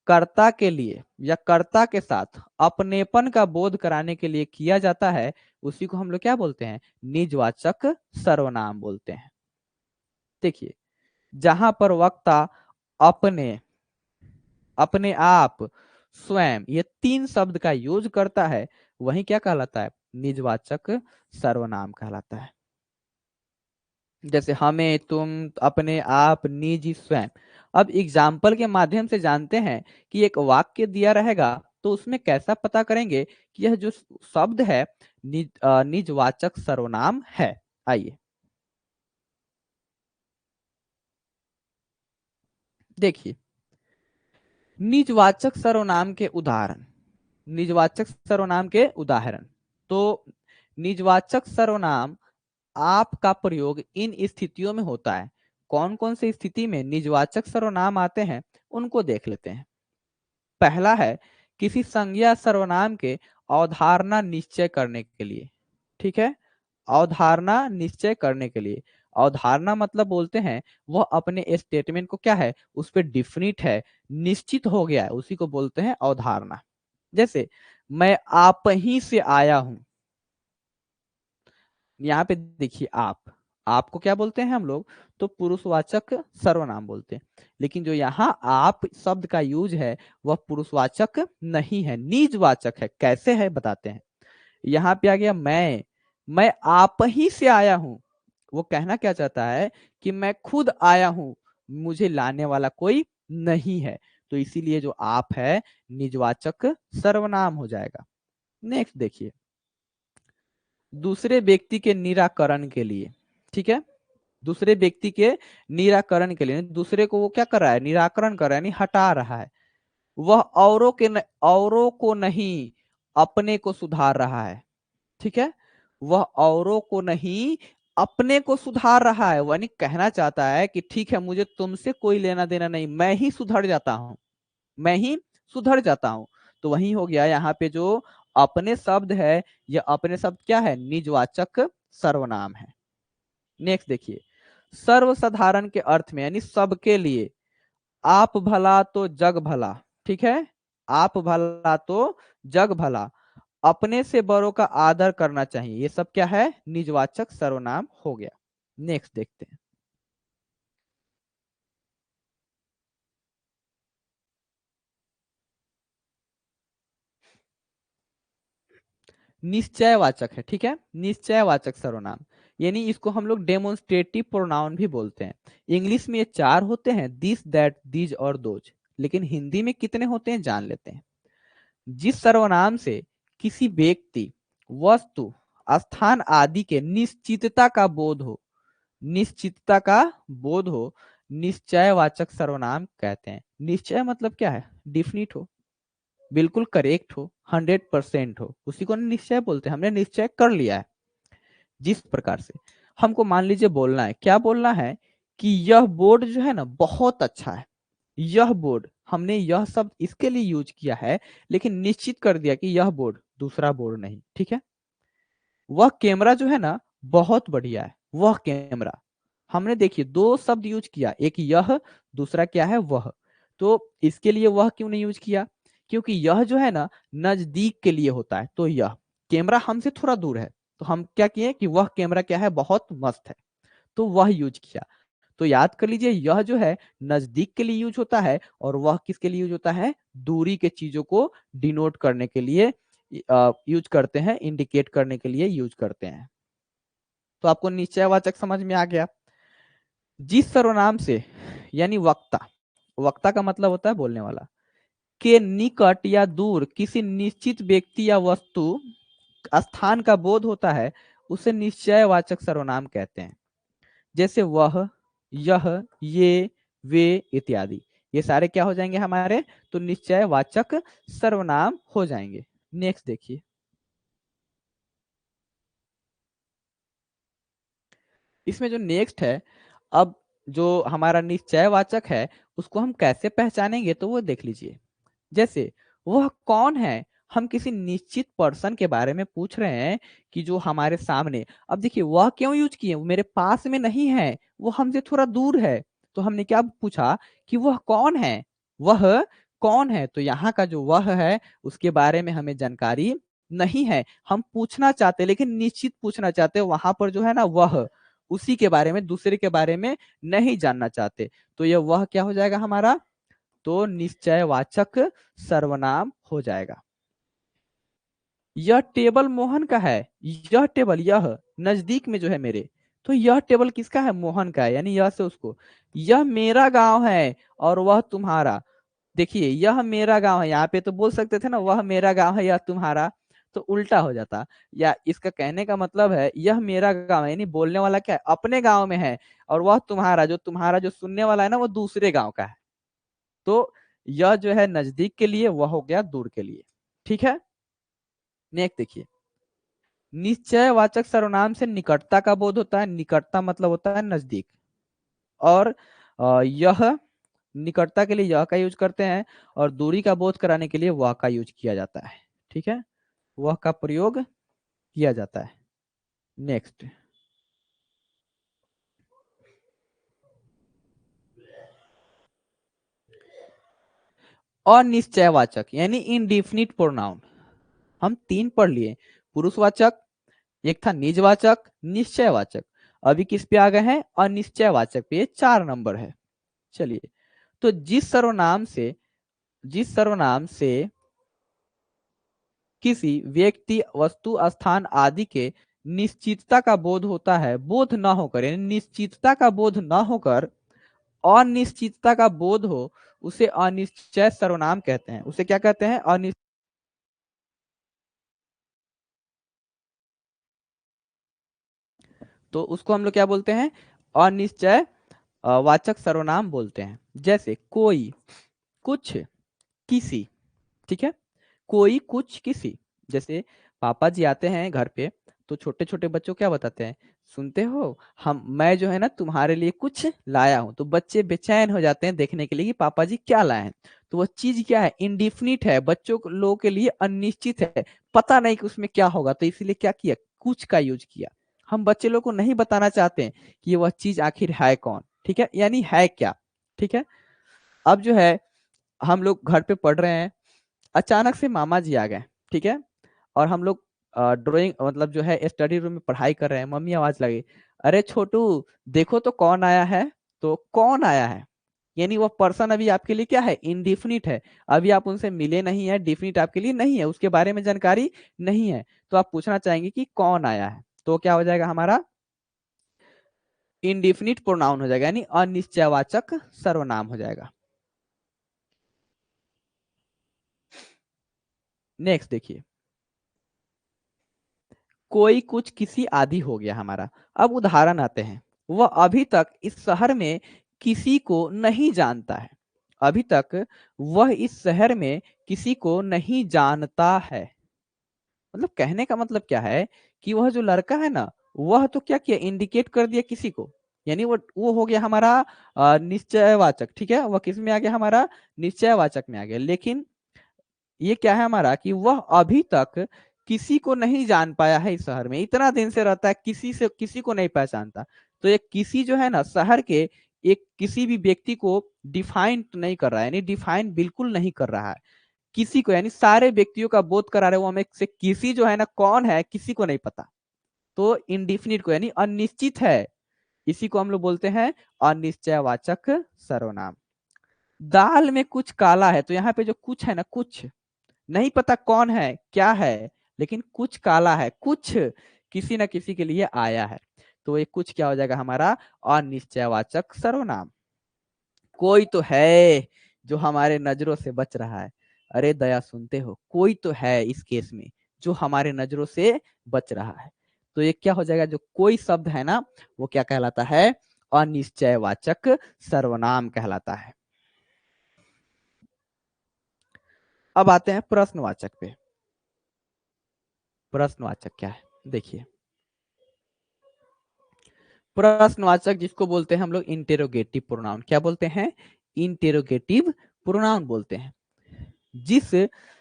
कर्ता के लिए या कर्ता के साथ अपनेपन का बोध कराने के लिए किया जाता है, उसी को हम लोग क्या बोलते हैं, निजवाचक सर्वनाम बोलते हैं। देखिए, जहां पर वक्ता अपने, अपने आप, स्वयं, ये तीन शब्द का यूज करता है, वही क्या कहलाता है, निजवाचक सर्वनाम कहलाता है। जैसे हमें, तुम, अपने आप, निजी, स्वयं। अब एग्जाम्पल के माध्यम से जानते हैं कि एक वाक्य दिया रहेगा तो उसमें कैसा पता करेंगे कि यह जो शब्द है निजवाचक सर्वनाम है। आइए देखिए, निजवाचक सर्वनाम के उदाहरण। निजवाचक सर्वनाम के उदाहरण तो निजवाचक सर्वनाम आपका प्रयोग इन स्थितियों में होता है। कौन कौन सी स्थिति में निजवाचक सर्वनाम आते हैं उनको देख लेते हैं। पहला है किसी संज्ञा सर्वनाम के अवधारणा निश्चय करने के लिए। ठीक है, अवधारणा निश्चय करने के लिए। अवधारणा मतलब बोलते हैं वह अपने स्टेटमेंट को क्या है उस पर डिफिनिट है, निश्चित हो गया है, उसी को बोलते हैं अवधारणा। जैसे मैं आप ही से आया हूं, यहाँ पे देखिए आपको क्या बोलते हैं हम लोग, तो पुरुषवाचक सर्वनाम बोलते हैं। लेकिन जो यहाँ आप शब्द का यूज है वह पुरुषवाचक नहीं है, निजवाचक है। कैसे है बताते हैं। यहाँ पे आ गया मैं आप ही से आया हूं। वो कहना क्या चाहता है कि मैं खुद आया हूं, मुझे लाने वाला कोई नहीं है। तो इसीलिए जो आप है निजवाचक सर्वनाम हो जाएगा। नेक्स्ट देखिए, दूसरे व्यक्ति के निराकरण के लिए। ठीक है, दूसरे व्यक्ति के निराकरण के लिए, दूसरे को वो क्या कर रहा है, निराकरण कर रहा है, यानी हटा रहा है। वह औरों को नहीं अपने को सुधार रहा है। ठीक है, वह औरों को नहीं अपने को सुधार रहा है, यानी कहना चाहता है कि ठीक है मुझे तुमसे कोई लेना देना नहीं, मैं ही सुधर जाता हूं, मैं ही सुधर जाता हूं। तो वही हो गया यहाँ पे जो अपने शब्द है, यह अपने शब्द क्या है, निजवाचक सर्वनाम है। नेक्स्ट देखिए, सर्वसाधारण के अर्थ में यानी सबके लिए। आप भला तो जग भला। ठीक है, आप भला तो जग भला। अपने से बड़ों का आदर करना चाहिए, ये सब क्या है, निजवाचक सर्वनाम हो गया। नेक्स्ट देखते हैं, निश्चयवाचक है। ठीक है, निश्चयवाचक सर्वनाम, यानी इसको हम लोग डेमोन्स्ट्रेटिव प्रोनाउन भी बोलते हैं। इंग्लिश में ये 4 होते हैं, दिस दैट दीज और दोज। लेकिन हिंदी में कितने होते हैं जान लेते हैं। जिस सर्वनाम से किसी व्यक्ति, वस्तु, स्थान आदि के निश्चितता का बोध हो, निश्चितता का बोध हो, निश्चयवाचक सर्वनाम कहते हैं। निश्चय मतलब क्या है, डिफिनिट हो, बिल्कुल करेक्ट हो, 100% हो, उसी को निश्चय बोलते हैं। हमने निश्चय कर लिया है। जिस प्रकार से हमको मान लीजिए बोलना है, क्या बोलना है कि यह बोर्ड जो है ना बहुत अच्छा है। यह बोर्ड, हमने यह शब्द इसके लिए यूज किया है, लेकिन निश्चित कर दिया कि यह बोर्ड, दूसरा बोर्ड नहीं। ठीक है, वह कैमरा जो है ना बहुत बढ़िया है, वह कैमरा। हमने देखिए 2 शब्द यूज किया, एक यह, दूसरा क्या है वह। तो इसके लिए वह क्यों नहीं यूज किया, क्योंकि यह जो है ना नजदीक के लिए होता है, तो यह कैमरा हमसे थोड़ा दूर है, तो हम क्या किए कि वह कैमरा क्या है, बहुत मस्त है, तो वह यूज किया। तो याद कर लीजिए, यह जो है नजदीक के लिए यूज होता है, और वह किसके लिए यूज होता है, दूरी के चीजों को डिनोट करने के लिए यूज करते हैं, इंडिकेट करने के लिए यूज करते हैं। तो आपको निश्चयवाचक समझ में आ गया। जिस सर्वनाम से, यानी वक्ता, वक्ता का मतलब होता है बोलने वाला, के निकट या दूर किसी निश्चित व्यक्ति या वस्तु, स्थान का बोध होता है, उसे निश्चयवाचक सर्वनाम कहते हैं। जैसे वह, यह, ये, वे इत्यादि, ये सारे क्या हो जाएंगे हमारे, तो निश्चयवाचक सर्वनाम हो जाएंगे। नेक्स्ट देखिए, इसमें जो नेक्स्ट है, अब जो हमारा निश्चयवाचक है उसको हम कैसे पहचानेंगे, तो वो देख लीजिए। जैसे वह कौन है, हम किसी निश्चित पर्सन के बारे में पूछ रहे हैं कि जो हमारे सामने। अब देखिए वह क्यों यूज किए, वो मेरे पास में नहीं है, वो हमसे थोड़ा दूर है। तो हमने क्या पूछा कि वह कौन है, वह कौन है। तो यहाँ का जो वह है उसके बारे में हमें जानकारी नहीं है, हम पूछना चाहते लेकिन निश्चित पूछना चाहते, वहां पर जो है ना वह, उसी के बारे में, दूसरे के बारे में नहीं जानना चाहते। तो यह वह क्या हो जाएगा हमारा, तो निश्चयवाचक सर्वनाम हो जाएगा। यह टेबल मोहन का है, यह टेबल, यह नजदीक में जो है मेरे, तो यह टेबल किसका है, मोहन का है, यानी यह से उसको। यह मेरा गांव है और वह तुम्हारा, देखिए यह मेरा गांव है, यहाँ पे तो बोल सकते थे ना वह मेरा गांव है या तुम्हारा, तो उल्टा हो जाता। या इसका कहने का मतलब है यह मेरा गांव है, यानी बोलने वाला क्या है, अपने गांव में है, और वह तुम्हारा जो सुनने वाला है ना वो दूसरे गांव का है। तो यह जो है नजदीक के लिए, वह हो गया दूर के लिए। ठीक है, नेक्स्ट देखिए, निश्चयवाचक सर्वनाम से निकटता का बोध होता है। निकटता मतलब होता है नजदीक, और यह निकटता के लिए यह का यूज करते हैं, और दूरी का बोध कराने के लिए वह का यूज किया जाता है। ठीक है, वह का प्रयोग किया जाता है। नेक्स्ट, अनिश्चयवाचक यानी इनडिफिनिट प्रोनाउन। हम तीन पढ़ लिए, पुरुषवाचक, एक था निजवाचक, निश्चयवाचक। अभी किस पे आ गए हैं, अनिश्चयवाचक पे, 4 नंबर है। चलिए, तो जिस सर्वनाम से किसी व्यक्ति, वस्तु, स्थान आदि के निश्चितता का बोध होता है, बोध ना होकर, यानी निश्चितता का बोध ना होकर अनिश्चितता का बोध हो, उसे अनिश्चय सर्वनाम कहते हैं। उसे क्या कहते हैं, अनिश्चय। तो उसको हम लोग क्या बोलते हैं, अनिश्चय वाचक सर्वनाम बोलते हैं। जैसे कोई, कुछ, किसी। ठीक है, कोई, कुछ, किसी। जैसे पापा जी आते हैं घर पे, तो छोटे छोटे बच्चों क्या बताते हैं, सुनते हो, मैं जो है ना तुम्हारे लिए कुछ लाया हूं। तो बच्चे बेचैन हो जाते हैं देखने के लिए कि पापा जी क्या लाए हैं। तो वह चीज क्या है, इंडिफिनिट है, लोगों के लिए अनिश्चित है, पता नहीं कि उसमें क्या होगा, तो इसीलिए क्या किया, कुछ का यूज किया। हम बच्चे लोग को नहीं बताना चाहते हैं कि वह चीज आखिर है कौन। ठीक है, यानी है क्या। ठीक है, अब जो है हम लोग घर पे पढ़ रहे हैं, अचानक से मामा जी आ गए। ठीक है, और हम लोग ड्राइंग मतलब जो है स्टडी रूम में पढ़ाई कर रहे हैं, मम्मी आवाज लगी, अरे छोटू देखो तो कौन आया है। तो कौन आया है, यानी वो पर्सन अभी आपके लिए क्या है, इनडिफिनिट है। अभी आप उनसे मिले नहीं है, डिफिनिट आपके लिए नहीं है, उसके बारे में जानकारी नहीं है। तो आप पूछना चाहेंगे कि कौन आया है, तो क्या हो जाएगा हमारा, इनडिफिनिट प्रोनाउन हो जाएगा, यानी अनिश्चयवाचक सर्वनाम हो जाएगा। नेक्स्ट देखिए, कोई, कुछ, किसी आदि हो गया हमारा। अब उदाहरण आते हैं, वह अभी तक इस शहर में किसी को नहीं जानता है। अभी तक वह इस शहर में किसी को नहीं जानता है। मतलब कहने का मतलब क्या है कि वह जो लड़का है ना, वह तो क्या किया, इंडिकेट कर दिया किसी को, यानी वो हो गया हमारा निश्चयवाचक। ठीक है, वह किस में आ गया, हमारा निश्चयवाचक में आ गया। लेकिन ये क्या है हमारा, कि वह अभी तक किसी को नहीं जान पाया है, इस शहर में इतना दिन से रहता है, किसी को नहीं पहचानता। तो ये किसी जो है ना, शहर के एक किसी भी व्यक्ति को डिफाइन नहीं कर रहा है, यानी डिफाइन बिल्कुल नहीं कर रहा है किसी को, यानी सारे व्यक्तियों का बोध करा रहे, वो हमें से किसी जो है ना कौन है, किसी को नहीं पता। तो इनडिफिनिट को, यानी अनिश्चित है, इसी को हम लोग बोलते हैं अनिश्चयवाचक सर्वनाम। दाल में कुछ काला है, तो यहाँ पे जो कुछ है ना, कुछ नहीं पता कौन है क्या है, लेकिन कुछ काला है, कुछ किसी न किसी के लिए आया है। तो ये कुछ क्या हो जाएगा हमारा, अनिश्चयवाचक सर्वनाम। कोई तो है जो हमारे नजरों से बच रहा है। अरे दया सुनते हो, कोई तो है इस केस में जो हमारे नजरों से बच रहा है। तो ये क्या हो जाएगा, जो कोई शब्द है ना, वो क्या कहलाता है, अनिश्चयवाचक सर्वनाम कहलाता है। अब आते हैं प्रश्नवाचक पे। प्रश्नवाचक क्या है, देखिए, प्रश्नवाचक जिसको बोलते हैं हम लोग इंटेरोगेटिव प्रोनाउन। क्या बोलते हैं, इंटेरोगेटिव प्रोनाउन बोलते हैं। जिस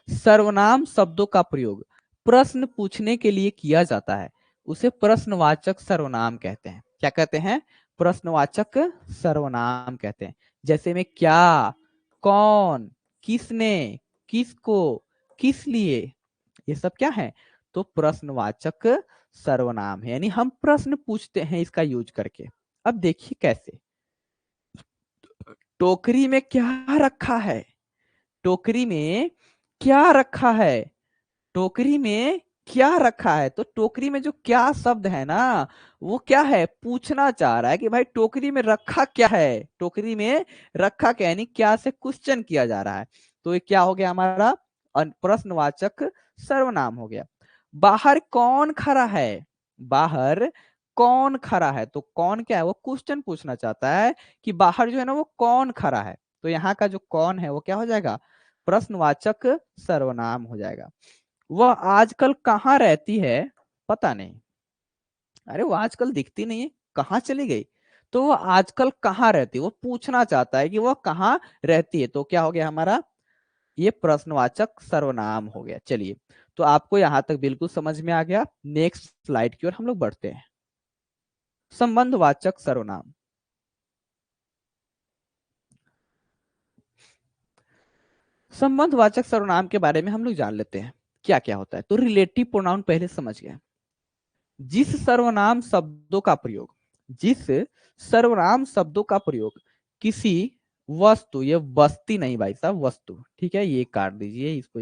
सर्वनाम शब्दों का प्रयोग प्रश्न पूछने के लिए किया जाता है, उसे प्रश्नवाचक सर्वनाम कहते हैं। क्या कहते हैं, प्रश्नवाचक सर्वनाम कहते हैं। जैसे में क्या, कौन, किसने, किसको, किस लिए, ये सब क्या है, तो प्रश्नवाचक सर्वनाम है, यानी हम प्रश्न पूछते हैं इसका यूज करके। अब देखिए कैसे, टोकरी में क्या रखा है, टोकरी में क्या रखा है, टोकरी में क्या रखा है, तो टोकरी में जो क्या शब्द है ना, वो क्या है, पूछना चाह रहा है कि भाई टोकरी में रखा क्या है, टोकरी में रखा क्या, यानी क्या से क्वेश्चन किया जा रहा है। तो ये क्या हो गया हमारा, प्रश्नवाचक सर्वनाम हो गया। बाहर कौन खड़ा है, बाहर कौन खड़ा है, तो कौन क्या है, वो क्वेश्चन पूछना चाहता है कि बाहर जो है ना वो कौन खड़ा है। तो यहाँ का जो कौन है वो क्या हो जाएगा, प्रश्नवाचक सर्वनाम हो जाएगा। वह आजकल कहाँ रहती है, पता नहीं, अरे वो आजकल दिखती नहीं है, कहाँ चली गई। तो वो आजकल कहाँ रहती है, वो पूछना चाहता है कि वो कहाँ रहती है। तो क्या हो गया हमारा, ये प्रश्नवाचक सर्वनाम हो गया। चलिए, तो आपको यहां तक बिल्कुल समझ में आ गया। नेक्स्ट स्लाइड की ओर हम लोग बढ़ते हैं। संबंधवाचक सर्वनाम। संबंधवाचक सर्वनाम के बारे में हम लोग जान लेते हैं क्या क्या होता है। तो रिलेटिव प्रोनाउन पहले समझ गए। जिस सर्वनाम शब्दों का प्रयोग, जिस सर्वनाम शब्दों का प्रयोग किसी वस्तु, ये बस्ती नहीं भाई साहब, वस्तु, ठीक है, ये काट दीजिए, इसको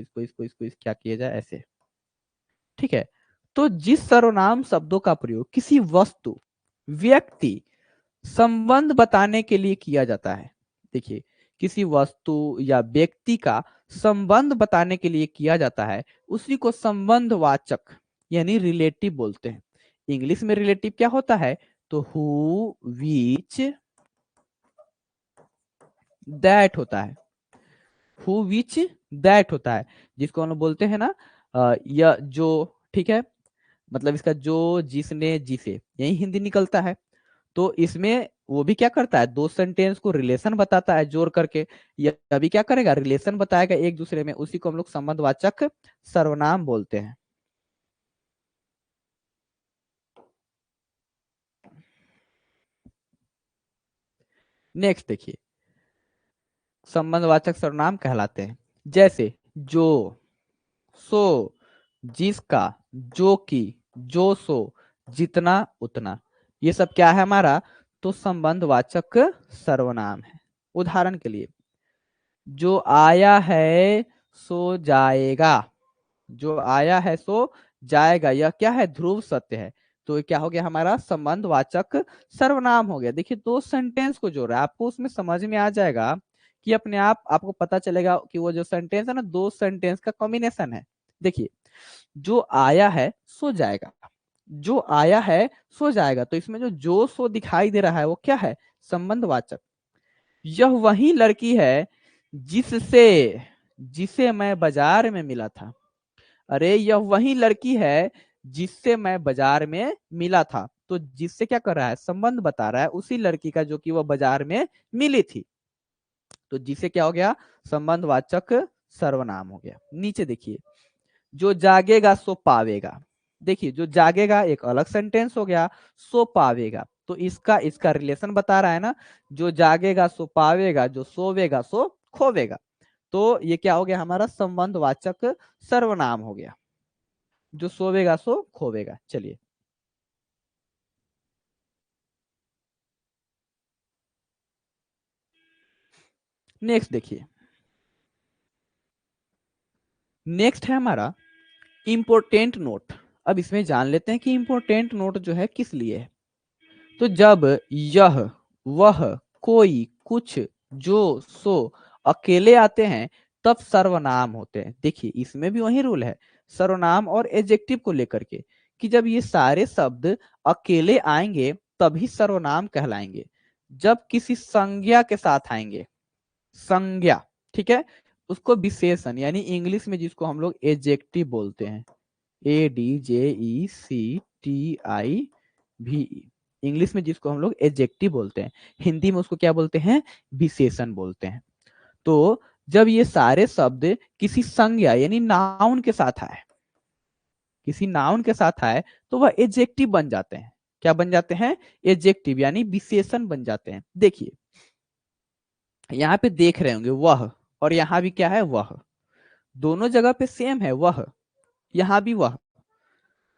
क्या किया जाए ऐसे, ठीक है। तो जिस सर्वनाम शब्दों का प्रयोग किसी वस्तु, व्यक्ति, संबंध बताने के लिए किया जाता है, देखिए, किसी वस्तु या व्यक्ति का संबंध बताने के लिए किया जाता है, उसी को संबंधवाचक यानी रिलेटिव बोलते हैं। इंग्लिश में रिलेटिव क्या होता है, तो हु, विच, दैट होता है, हु विच दैट होता है, जिसको हम लोग बोलते हैं ना या जो, ठीक है, मतलब इसका जो, जिसने, जिसे, यही हिंदी निकलता है। तो इसमें वो भी क्या करता है, दो सेंटेंस को रिलेशन बताता है जोड़ करके, या अभी क्या करेगा, रिलेशन बताएगा एक दूसरे में, उसी को हम लोग संबंधवाचक सर्वनाम बोलते हैं। नेक्स्ट देखिए, संबंधवाचक सर्वनाम कहलाते हैं जैसे जो, सो, जिसका, जो की, जो सो, जितना उतना, ये सब क्या है हमारा, तो संबंधवाचक सर्वनाम है। उदाहरण के लिए, जो आया है सो जाएगा, जो आया है सो जाएगा, यह क्या है, ध्रुव सत्य है। तो ये क्या हो गया हमारा, संबंधवाचक सर्वनाम हो गया। देखिए, दो सेंटेंस को जोड़ रहा है, आपको उसमें समझ में आ जाएगा कि अपने आप आपको पता चलेगा कि वो जो सेंटेंस है ना, दो सेंटेंस का कॉम्बिनेशन है। देखिए, जो आया है सो जाएगा, जो आया है सो जाएगा, तो इसमें जो सो दिखाई दे रहा है वो क्या है, संबंधवाचक। यह वही लड़की है जिससे, जिसे मैं बाजार में मिला था, अरे यह वही लड़की है जिससे मैं बाजार में मिला था। तो जिससे क्या कर रहा है, संबंध बता रहा है उसी लड़की का जो कि वह बाजार में मिली थी। तो जिससे क्या हो गया, संबंधवाचक सर्वनाम हो गया। नीचे देखिए, जो जागेगा सो पावेगा, देखिए, जो जागेगा एक अलग सेंटेंस हो गया, सो पावेगा, तो इसका इसका रिलेशन बता रहा है ना, जो जागेगा सो पावेगा, जो सोवेगा सो खोवेगा। तो ये क्या हो गया हमारा, संबंधवाचक सर्वनाम हो गया, जो सोवेगा सो खोवेगा। चलिए, नेक्स्ट देखिए, नेक्स्ट है हमारा इंपोर्टेंट नोट। अब इसमें जान लेते हैं कि इंपोर्टेंट नोट जो है किस लिए है। तो जब यह, वह, कोई, कुछ, जो, सो अकेले आते हैं तब सर्वनाम होते हैं। देखिए, इसमें भी वही रूल है, सर्वनाम और एडजेक्टिव को लेकर के, कि जब ये सारे शब्द अकेले आएंगे तभी सर्वनाम कहलाएंगे। जब किसी संज्ञा के साथ आएंगे, संज्ञा, ठीक है, उसको विशेषण यानी इंग्लिश में जिसको हम लोग एडजेक्टिव बोलते हैं, ADJECTIV, इंग्लिश में जिसको हम लोग एडजेक्टिव बोलते हैं, हिंदी में उसको क्या बोलते हैं, विशेषण बोलते हैं। तो जब ये सारे शब्द किसी संज्ञा यानी नाउन के साथ आए, किसी नाउन के साथ आए, तो वह एडजेक्टिव बन जाते हैं। क्या बन जाते हैं, एडजेक्टिव यानी विशेषण बन जाते हैं। देखिए, यहाँ पे देख रहे होंगे वह, और यहाँ भी क्या है, वह, दोनों जगह पे सेम है, वह, यहाँ भी वह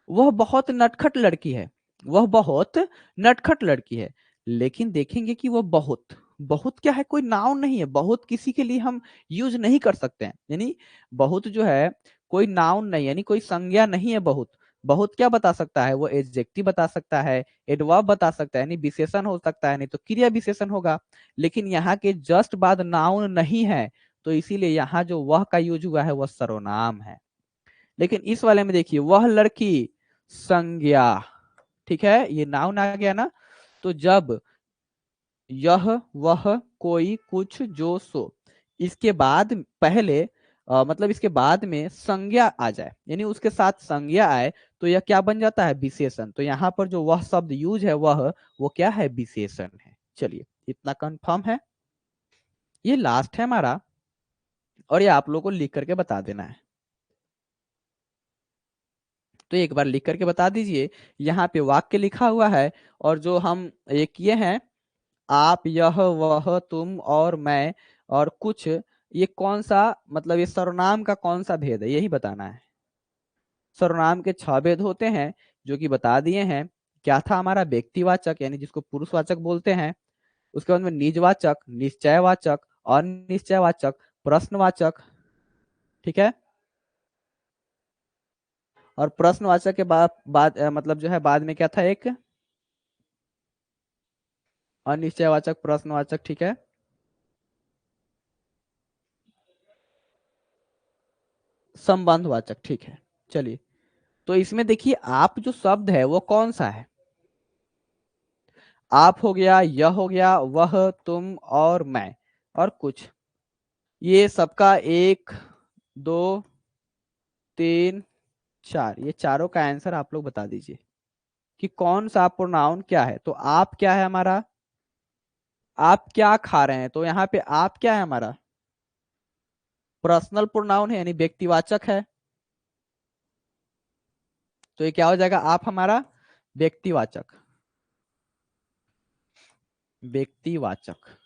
बहुत नटखट लड़की है, वह बहुत नटखट लड़की है। लेकिन देखेंगे कि वह बहुत, बहुत क्या है, कोई नाउन नहीं है, बहुत किसी के लिए हम यूज नहीं कर सकते हैं। यानी बहुत जो है कोई नाउन नहीं, यानी कोई संज्ञा नहीं है बहुत। बहुत क्या बता सकता है, वो एडजेक्टिव बता सकता है, एडवर्ब बता सकता है, यानी विशेषण हो सकता है, नहीं तो क्रिया विशेषण होगा। लेकिन यहाँ के जस्ट बाद नाउन नहीं है, तो इसीलिए यहाँ जो वह का यूज हुआ है वह सर्वनाम है। लेकिन इस वाले में देखिए, वह लड़की संज्ञा, ठीक है, ये नाउन आ गया ना। तो जब यह वह कोई कुछ जो सो, इसके बाद पहले मतलब इसके बाद में संज्ञा आ जाए, यानी उसके साथ संज्ञा आए, तो यह क्या बन जाता है, विशेषण। तो यहाँ पर जो वह शब्द यूज है वह वो क्या है, विशेषण है। चलिए, इतना कंफर्म है। ये लास्ट है हमारा, और ये आप लोगों को लिख करके बता देना है। तो एक बार लिख करके बता दीजिए। यहाँ पे वाक्य लिखा हुआ है, और जो हम ये किए हैं, आप, यह, वह, तुम और मैं और कुछ, ये कौन सा, मतलब ये सर्वनाम का कौन सा भेद है, यही बताना है। सर्वनाम के 6 भेद होते हैं, जो कि बता दिए हैं। क्या था हमारा, व्यक्तिवाचक यानी जिसको पुरुषवाचक बोलते हैं। उसके बाद में निजवाचक, निश्चयवाचक, अनिश्चयवाचक, प्रश्नवाचक, ठीक है। और प्रश्नवाचक के बाद मतलब जो है बाद में क्या था, एक अनिश्चयवाचक, प्रश्नवाचक, ठीक है। संबंधवाचक, ठीक है। चलिए, तो इसमें देखिए, आप जो शब्द है वो कौन सा है। आप हो गया, यह हो गया, वह, तुम और मैं और कुछ, ये सबका 1, 2, 3, 4, ये चारों का आंसर आप लोग बता दीजिए कि कौन सा प्रोनाउन क्या है। तो आप क्या है हमारा, आप क्या खा रहे हैं, तो यहाँ पे आप क्या है हमारा, पर्सनल प्रोनाउन है, यानी व्यक्तिवाचक है। तो ये क्या हो जाएगा, आप हमारा व्यक्तिवाचक, व्यक्तिवाचक।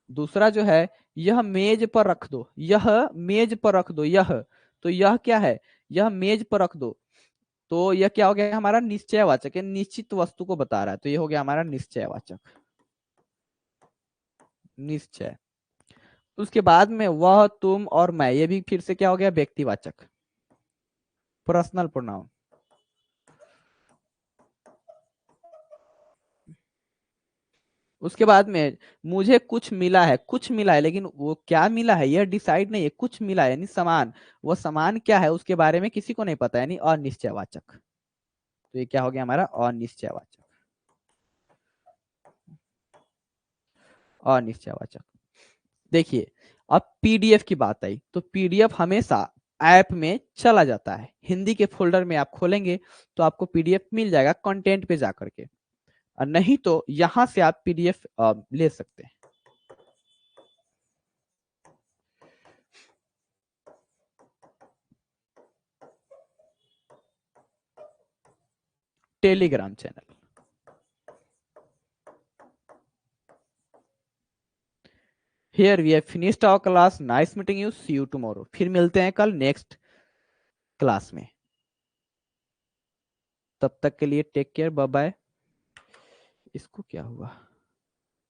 दूसरा जो है, यह मेज पर रख दो, यह मेज पर रख दो, यह, तो यह क्या है, यह मेज पर रख दो। तो यह क्या हो गया हमारा, निश्चयवाचक है, निश्चित वस्तु को बता रहा है, तो यह हो गया हमारा निश्चयवाचक, निश्चय। उसके बाद में वह, तुम और मैं, ये भी फिर से क्या हो गया, व्यक्तिवाचक, पर्सनल प्रोनाउन। उसके बाद में मुझे कुछ मिला है, कुछ मिला है, लेकिन वो क्या मिला है यह डिसाइड नहीं है, कुछ मिला है यानी सामान। वो सामान क्या है उसके बारे में किसी को नहीं पता, यानी अनिश्चयवाचक। तो ये क्या हो गया हमारा, अनिश्चयवाचक, अनिश्चयवाचक। देखिए, अब पीडीएफ की बात आई, तो पीडीएफ हमेशा ऐप में चला जाता है। हिंदी के फोल्डर में आप खोलेंगे तो आपको पीडीएफ मिल जाएगा कंटेंट पे जाकर के, और नहीं तो यहां से आप पीडीएफ ले सकते हैं। Telegram channel. Here we have finished our class, nice meeting you, see you tomorrow. फिर मिलते हैं कल नेक्स्ट क्लास में। तब तक के लिए टेक केयर, बाय बाय। इसको क्या हुआ।